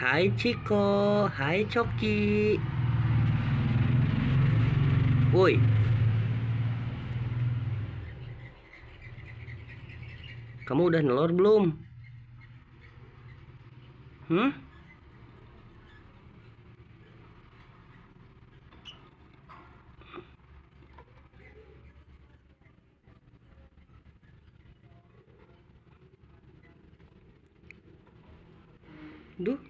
Hai Ciko, hai Coki. Woi, kamu udah nelur belum? Hmm? Duh,